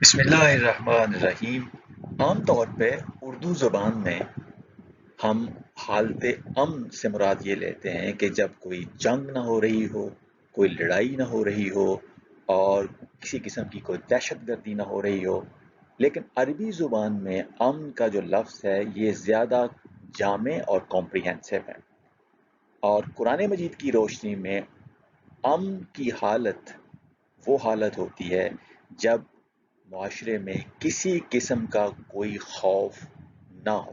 بسم اللہ الرحمن الرحیم۔ عام طور پہ اردو زبان میں ہم حالت امن سے مراد یہ لیتے ہیں کہ جب کوئی جنگ نہ ہو رہی ہو، کوئی لڑائی نہ ہو رہی ہو اور کسی قسم کی کوئی دہشت گردی نہ ہو رہی ہو۔ لیکن عربی زبان میں امن کا جو لفظ ہے یہ زیادہ جامع اور کمپریہنسو ہے، اور قرآن مجید کی روشنی میں امن کی حالت وہ حالت ہوتی ہے جب معاشرے میں کسی قسم کا کوئی خوف نہ ہو۔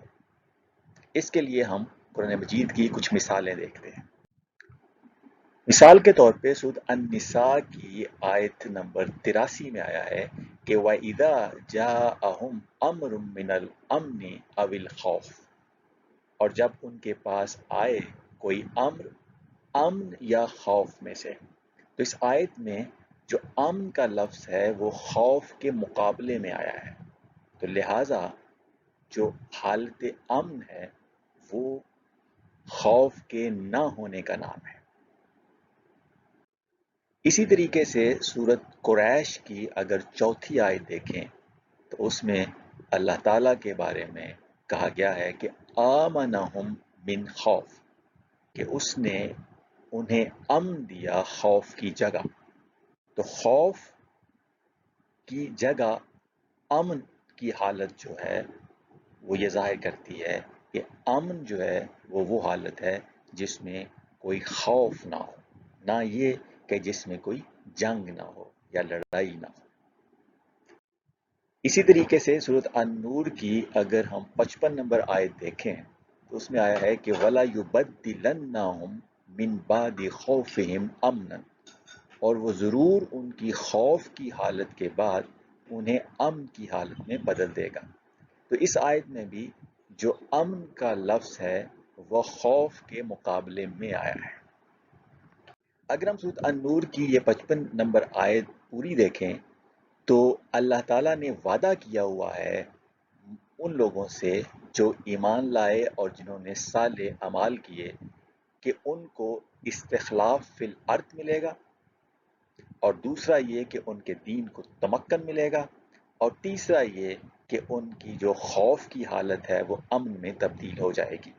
اس کے لیے ہم قرآن مجید کی کچھ مثالیں دیکھتے ہیں۔ مثال کے طور پہ سورۃ النساء کی آیت نمبر 83 میں آیا ہے کہ وَإِذَا جَاءَهُمْ أَمْرٌ مِّنَ الْأَمْنِ أَوِ الْخَوْفِ، اور جب ان کے پاس آئے کوئی امر امن یا خوف میں سے۔ تو اس آیت میں جو امن کا لفظ ہے وہ خوف کے مقابلے میں آیا ہے، تو لہٰذا جو حالت امن ہے وہ خوف کے نہ ہونے کا نام ہے۔ اسی طریقے سے سورۃ قریش کی اگر چوتھی آیت دیکھیں تو اس میں اللہ تعالیٰ کے بارے میں کہا گیا ہے کہ آمنہم من خوف، کہ اس نے انہیں امن دیا خوف کی جگہ۔ تو خوف کی جگہ امن کی حالت جو ہے وہ یہ ظاہر کرتی ہے کہ امن جو ہے وہ حالت ہے جس میں کوئی خوف نہ ہو، نہ یہ کہ جس میں کوئی جنگ نہ ہو یا لڑائی نہ ہو۔ اسی طریقے سے سورۃ النور کی اگر ہم 55 نمبر آیت دیکھیں تو اس میں آیا ہے کہ وَلَا يُبَدِّلَنَّهُم مِّن بَعْدِ خَوْفِهِمْ أَمْنًا، اور وہ ضرور ان کی خوف کی حالت کے بعد انہیں امن کی حالت میں بدل دے گا۔ تو اس آیت میں بھی جو امن کا لفظ ہے وہ خوف کے مقابلے میں آیا ہے۔ اگر ہم سورۃ النور کی یہ 55 نمبر آیت پوری دیکھیں تو اللہ تعالیٰ نے وعدہ کیا ہوا ہے ان لوگوں سے جو ایمان لائے اور جنہوں نے صالح اعمال کیے کہ ان کو استخلاف فی الارض ملے گا، اور دوسرا یہ کہ ان کے دین کو تمکن ملے گا، اور تیسرا یہ کہ ان کی جو خوف کی حالت ہے وہ امن میں تبدیل ہو جائے گی۔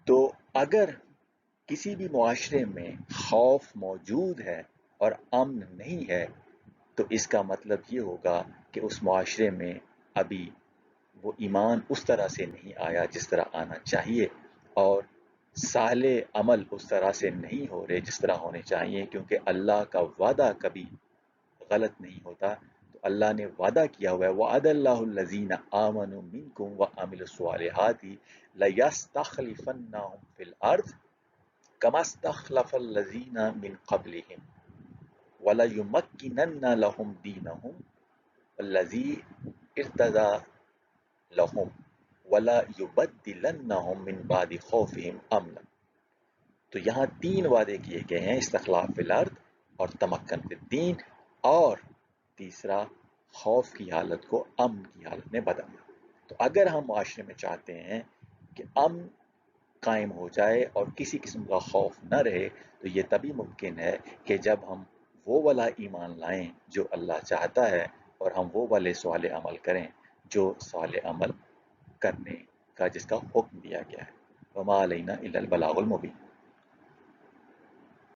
تو اگر کسی بھی معاشرے میں خوف موجود ہے اور امن نہیں ہے تو اس کا مطلب یہ ہوگا کہ اس معاشرے میں ابھی وہ ایمان اس طرح سے نہیں آیا جس طرح آنا چاہیے، اور صالح عمل اس طرح سے نہیں ہو رہے جس طرح ہونے چاہیے، کیونکہ اللہ کا وعدہ کبھی غلط نہیں ہوتا۔ تو اللہ نے وعدہ کیا ہوا ہے وَعَدَ اللَّهُ الَّذِينَ آمَنُوا مِنكُمْ وَعَمِلُوا الصَّالِحَاتِ لَيَسْتَخْلِفَنَّهُمْ فِي الْأَرْضِ كَمَا اسْتَخْلَفَ الَّذِينَ مِنْ قَبْلِهِمْ وَلَيُمَكِّنَنَّ لَهُمْ دِينَهُمْ الَّذِي ارْتَضَىٰ لَهُمْ وَلَيُبَدِّلَنَّهُمْ مِنْ بَعْدِ خَوْفِهِمْ أَمْنًا۔ تو یہاں تین وعدے کیے گئے ہیں، استخلاف فی الارض اور تمکن فی الدین، اور تیسرا خوف کی حالت کو امن کی حالت میں بدلنا۔ تو اگر ہم معاشرے میں چاہتے ہیں کہ امن قائم ہو جائے اور کسی قسم کا خوف نہ رہے تو یہ تبھی ممکن ہے کہ جب ہم وہ والا ایمان لائیں جو اللہ چاہتا ہے، اور ہم وہ والے صالح عمل کریں جو صالح عمل کرنے کا جس کا حکم دیا گیا ہے۔ وما علینا الا البلاغ المبین۔